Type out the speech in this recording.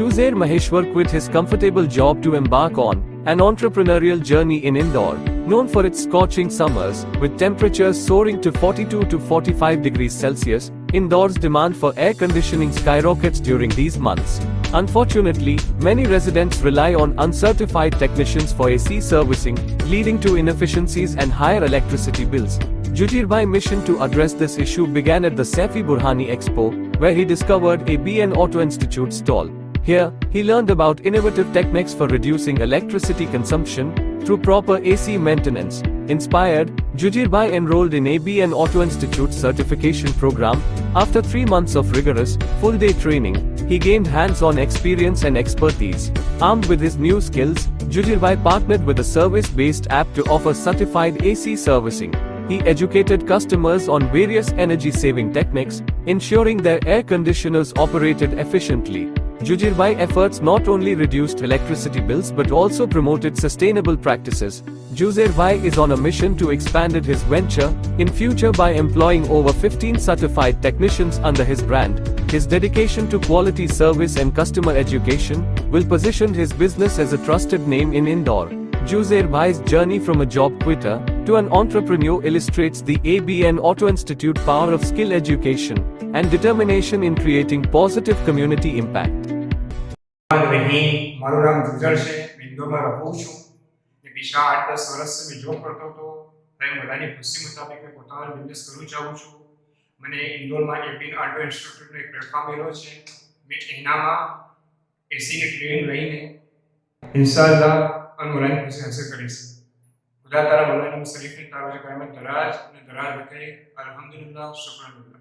Juzair Maheshwar quit his comfortable job to embark on an entrepreneurial journey in Indore, known for its scorching summers, with temperatures soaring to 42 to 45 degrees Celsius. Indore's demand for air conditioning skyrockets during these months. Unfortunately, many residents rely on uncertified technicians for AC servicing, leading to inefficiencies and higher electricity bills. Jujair's mission to address this issue began at the Saifi Burhani Expo, where he discovered a BN Auto Institute stall. Here, he learned about innovative techniques for reducing electricity consumption through proper AC maintenance. Inspired, Jujair enrolled in ABN Auto Institute certification program. After 3 months of rigorous, full-day training, he gained hands-on experience and expertise. Armed with his new skills, Jujair partnered with a service-based app to offer certified AC servicing. He educated customers on various energy-saving techniques, ensuring their air conditioners operated efficiently. Jujair's efforts not only reduced electricity bills but also promoted sustainable practices. Juzair is on a mission to expand his venture in future by employing over 15 certified technicians under his brand. His dedication to quality service and customer education will position his business as a trusted name in Indore. Juzair's journey from a job quitter to an entrepreneur illustrates the ABN Auto Institute power of skill education and determination in creating positive community impact. મારું નામ જુજર છે, मैं इंदौરમાં રહું છું ને पिछला 8-10 વર્ષથી मैं જોબ કરતો હતો અને બધાની ખુશી મુતાબિક मैं પોતાનો બિઝનેસ કરું ચાહું છું. મને ઇન્દોરમાં એબીન આર્ટો ઇન્સ્ટિટ્યૂટનો એક પ્લેટફોર્મ મળ્યો છે. मैं એનામાં એસીની ટ્રેનિંગ લઈને ઇન્શાઅલ્લાહ અનમોલાની ખુશી હાંસલ કરીશ. खुदा तारा मौलाना मुसलिफ ने तारा जो कायमत दराज ने दराज रखे. अल्हम्दुलिल्लाह, शुक्रान.